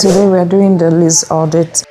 Today we are doing the lease audit.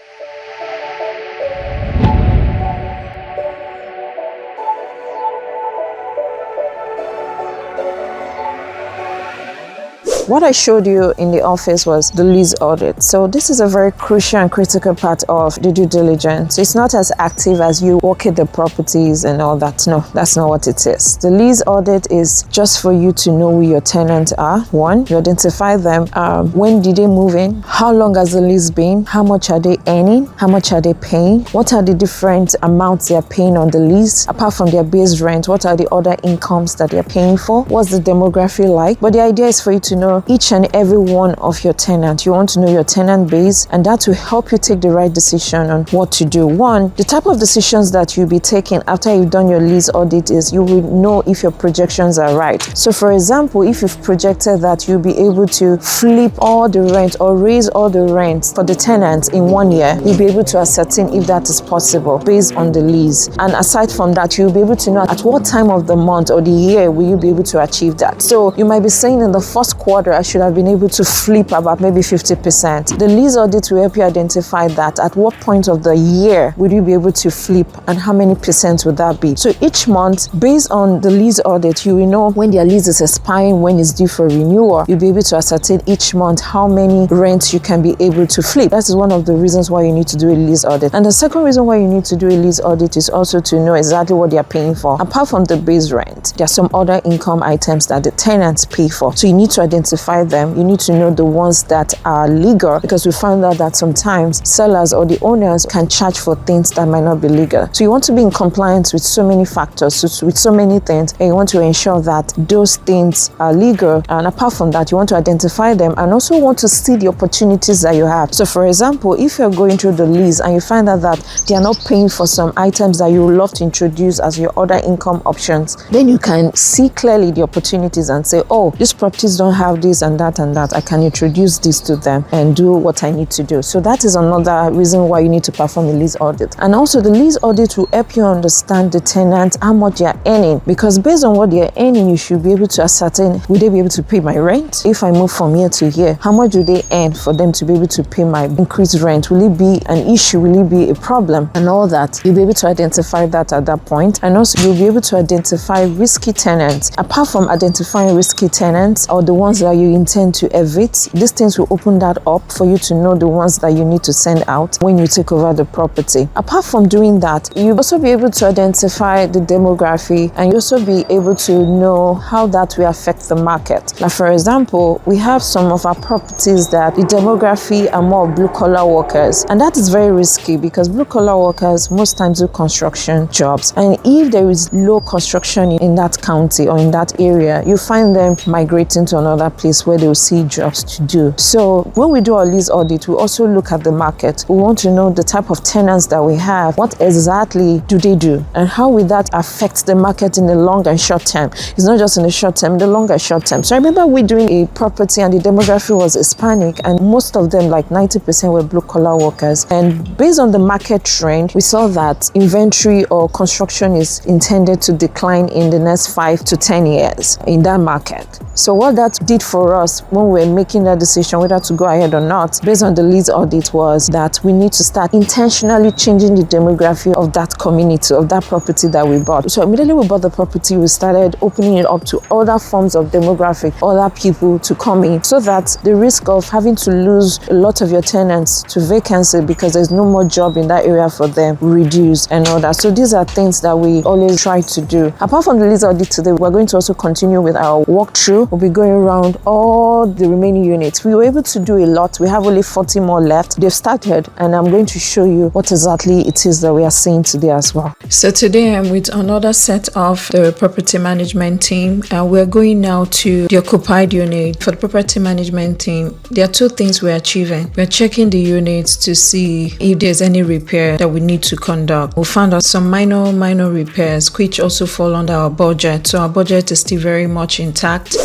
What I showed you in the office was the lease audit. So this is a very crucial and critical part of the due diligence. It's not as active as you walk at the properties and all that. No, that's not what it is. The lease audit is just for you to know who your tenants are. One, you identify them. When did they move in? How long has the lease been? How much are they earning? How much are they paying? What are the different amounts they are paying on the lease? Apart from their base rent, what are the other incomes that they're paying for? What's the demography like? But the idea is for you to know each and every one of your tenants. You want to know your tenant base, and that will help you take the right decision on what to do. One, the type of decisions that you'll be taking after you've done your lease audit is you will know if your projections are right. So for example, if you've projected that you'll be able to flip all the rent or raise all the rent for the tenants in 1 year, you'll be able to ascertain if that is possible based on the lease. And aside from that, you'll be able to know at what time of the month or the year will you be able to achieve that. So you might be saying in the first quarter, I should have been able to flip about maybe 50%. The lease audit will help you identify that at what point of the year would you be able to flip and how many percent would that be. So each month, based on the lease audit, you will know when their lease is expiring, when it's due for renewal. You'll be able to ascertain each month how many rents you can be able to flip. That is one of the reasons why you need to do a lease audit. And the second reason why you need to do a lease audit is also to know exactly what they are paying for. Apart from the base rent, there are some other income items that the tenants pay for. So you need to identify them. You need to know the ones that are legal, because we found out that sometimes sellers or the owners can charge for things that might not be legal. So you want to be in compliance with so many factors, with so many things, and you want to ensure that those things are legal. And apart from that, you want to identify them and also want to see the opportunities that you have. So for example, if you're going through the lease and you find out that they are not paying for some items that you would love to introduce as your other income options, then you can see clearly the opportunities and say, oh, these properties don't have this and that and that. I can introduce this to them and do what I need to do. So that is another reason why you need to perform a lease audit. And also the lease audit will help you understand the tenant, how much they are earning, because based on what they are earning, you should be able to ascertain, will they be able to pay my rent? If I move from here to here, how much do they earn for them to be able to pay my increased rent? Will it be an issue? Will it be a problem? And all that. You'll be able to identify that at that point. And also you'll be able to identify risky tenants. Apart from identifying risky tenants or the ones that you intend to evict, these things will open that up for you to know the ones that you need to send out when you take over the property. Apart from doing that, you'll also be able to identify the demography, and you'll also be able to know how that will affect the market. Like for example, we have some of our properties that the demography are more blue-collar workers, and that is very risky because blue-collar workers most times do construction jobs, and if there is low construction in that county or in that area, you find them migrating to another place where they will see jobs to do. So when we do our lease audit, we also look at the market. We want to know the type of tenants that we have. What exactly do they do? And how will that affect the market in the long and short term? It's not just in the short term, in the long and short term. So I remember we doing a property and the demography was Hispanic, and most of them, like 90%, were blue-collar workers. And based on the market trend, we saw that inventory or construction is intended to decline in the next 5 to 10 years in that market. So what that did for us when we were making that decision whether to go ahead or not, based on the lease audit, was that we need to start intentionally changing the demography of that community, of that property that we bought. So immediately we bought the property, we started opening it up to other forms of demographic, other people to come in, so that the risk of having to lose a lot of your tenants to vacancy because there's no more job in that area for them will reduce and all that. So these are things that we always try to do. Apart from the lease audit today, we're going to also continue with our walkthrough. We'll be going around all the remaining units. We were able to do a lot. We have only 40 more left. They've started, and I'm going to show you what exactly it is that we are seeing today as well. So today I'm with another set of the property management team, and we're going now to the occupied unit. For the property management team, there are two things we're achieving. We're checking the units to see if there's any repair that we need to conduct. We found out some minor repairs, which also fall under our budget. So our budget is still very much intact.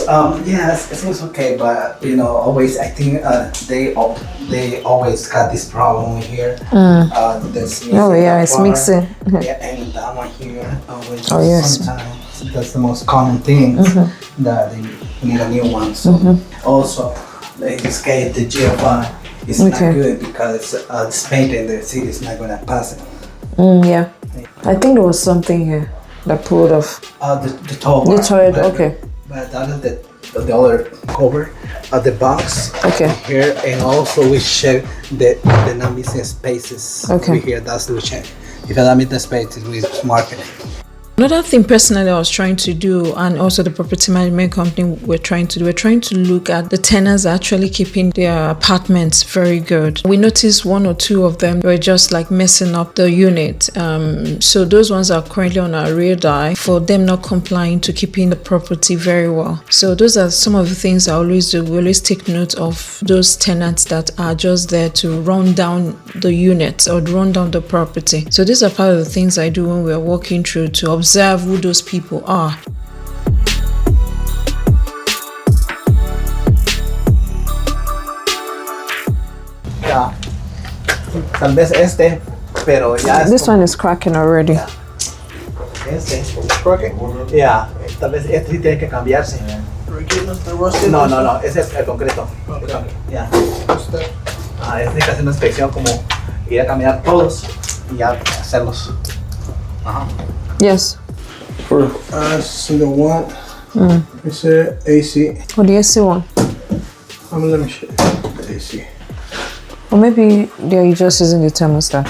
Yes, it seems okay, but always I think they always got this problem here. This it's mixing. Yeah, and that one here, which yes. Sometimes that's the most common thing that they need a new one. So also, in this case, the GFI it's not good because this paint in the city is not gonna pass it. Yeah. I think there was something here that pulled off. The toilet. The toilet, okay. But that is the other cover of the box. Okay. Here, and also we check the non-missing spaces. Okay. Over here, that's the we check. If I missing spaces, we mark it. Another thing personally I was trying to do, and also the property management company we're trying to look at the tenants actually keeping their apartments very good. We noticed one or two of them were just like messing up the unit. So those ones are currently on our radar for them not complying to keeping the property very well. So those are some of the things I always do. We always take note of those tenants that are just there to run down the unit or run down the property. So these are part of the things I do when we're walking through to observe who those people are. Yeah. Tal vez pero ya This one is cracking already. Yeah. Cracking. Yeah. Tal vez sí tiene que cambiarse. No, ese es el concreto. Yeah. Es de que hacer una inspección como ir a caminar todos y ya hacerlos. Yes. For so the one, it's a AC. What the AC one? Let me show you the AC. Or maybe they're just using the thermostat.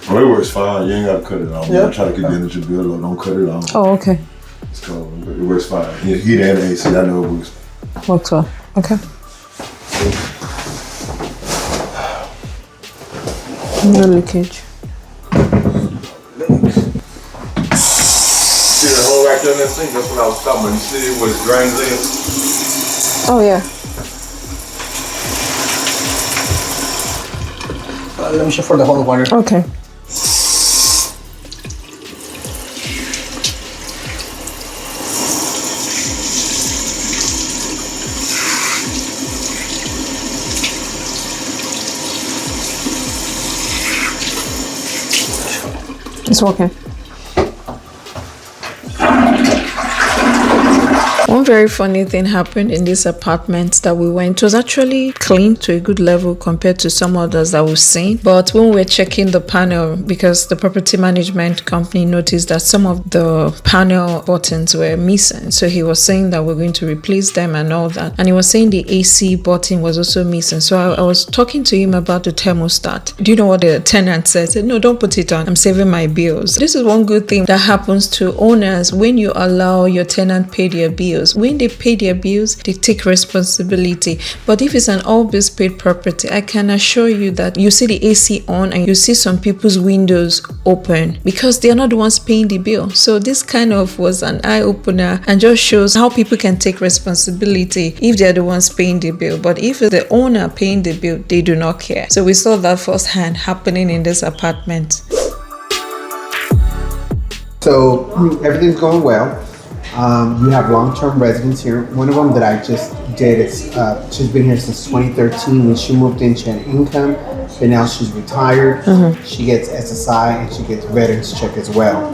Well, it works fine. You ain't gotta cut it off. Yeah. Don't try to get the energy bill or don't cut it off. Oh, okay. It's cold, but it works fine. Heat and AC, I know it works. Works well. Okay. No leakage. See the hole right there in that sink? That's what I was talking about. You see where it drains in? Oh yeah. Let me show for the whole water. Okay. It's working. One very funny thing happened in this apartment that we went. It was actually clean to a good level compared to some others that we've seen. But when we were checking the panel, because the property management company noticed that some of the panel buttons were missing. So he was saying that we're going to replace them and all that. And he was saying the AC button was also missing. So I was talking to him about the thermostat. Do you know what the tenant said? He said, no, don't put it on. I'm saving my bills. This is one good thing that happens to owners when you allow your tenant pay their bills. When they pay their bills, they take responsibility. But if it's an all bills paid property, I can assure you that you see the AC on and you see some people's windows open because they are not the ones paying the bill. So this kind of was an eye opener and just shows how people can take responsibility if they're the ones paying the bill. But if it's the owner paying the bill, they do not care. So we saw that firsthand happening in this apartment. So everything's going well. You have long-term residents here. One of them that I just did is she's been here since 2013. When she moved in, she had income, but now she's retired. She gets SSI and she gets veterans check as well.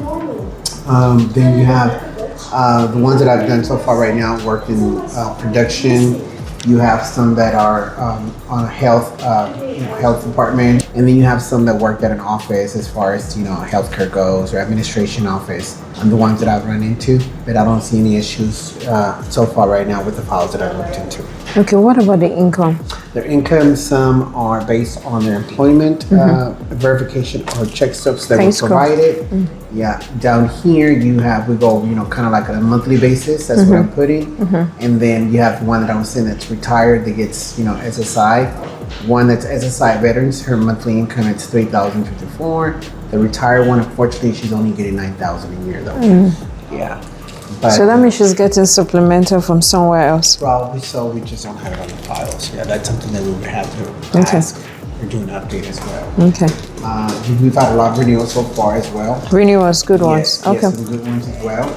Then you have the ones that I've done so far right now work in production. You have some that are on a health department, and then you have some that work at an office as far as healthcare goes or administration office. I'm the ones that I've run into, but I don't see any issues so far right now with the files that I've looked into. Okay, what about the income? Their income, some are based on their employment verification or check stubs that were provided. Yeah, down here we go, kind of like on a monthly basis. That's what I'm putting. And then you have one that I'm saying that's retired that gets, SSI. One that's SSI veterans, her monthly income is $3,054. The retired one, unfortunately, she's only getting $9,000 a year though. Yeah. But, so that means she's getting supplemental from somewhere else. Probably so. We just don't have it on the files. Yeah, that's something that we would have to ask or do an update as well. Okay. We've had a lot of renewals so far as well. Renewals, good ones. Yes, okay. Yes, some good ones as well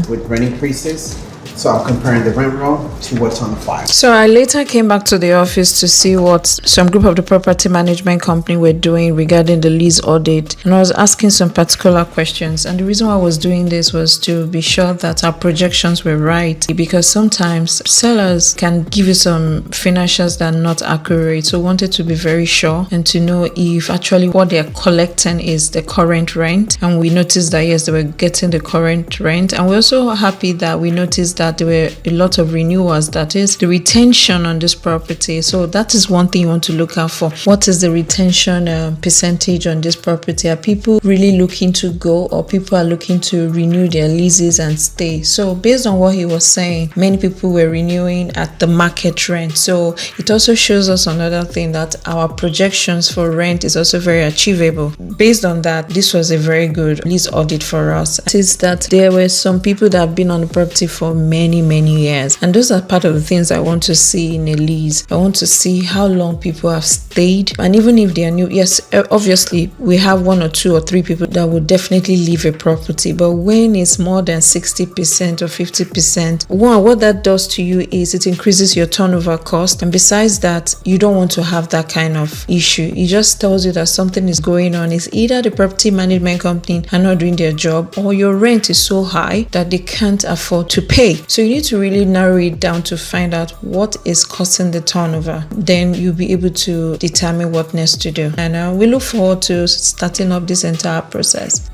with rent increases. So I'm comparing the rent roll to what's on the file. So I later came back to the office to see what some group of the property management company were doing regarding the lease audit, and I was asking some particular questions. And the reason why I was doing this was to be sure that our projections were right, because sometimes sellers can give you some financials that are not accurate. So I wanted to be very sure and to know if actually what they're collecting is the current rent. And we noticed that yes, they were getting the current rent. And we're also happy that we noticed that there were a lot of renewals, that is the retention on this property. So that is one thing you want to look out for. What is the retention percentage on this property? Are people really looking to go, or people are looking to renew their leases and stay? So based on what he was saying, many people were renewing at the market rent. So it also shows us another thing, that our projections for rent is also very achievable. Based on that, this was a very good lease audit for us. It is that there were some people that have been on the property for many years, and those are part of the things I want to see in a lease. I want to see how long people have stayed, and even if they are new, yes, obviously we have 1 or 2 or 3 people that would definitely leave a property, but when it's more than 60% or 50%, what that does to you is it increases your turnover cost, and besides that, you don't want to have that kind of issue. It just tells you that something is going on. It's either the property management company are not doing their job, or your rent is so high that they can't afford to pay. So you need to really narrow it down to find out what is causing the turnover. Then you'll be able to determine what next to do. And we look forward to starting up this entire process.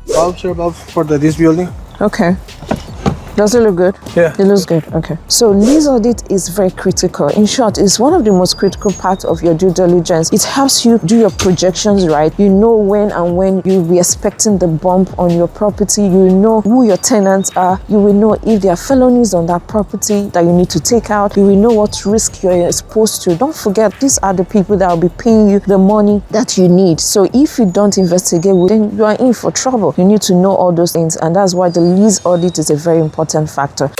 Bulbs are above for this building. Okay. Does it look good? Yeah. It looks good. Okay. So lease audit is very critical. In short, it's one of the most critical parts of your due diligence. It helps you do your projections right. You know when you'll be expecting the bump on your property. You will know who your tenants are. You will know if there are felonies on that property that you need to take out. You will know what risk you're exposed to. Don't forget, these are the people that will be paying you the money that you need. So if you don't investigate, then you are in for trouble. You need to know all those things, and that's why the lease audit is a very important factor.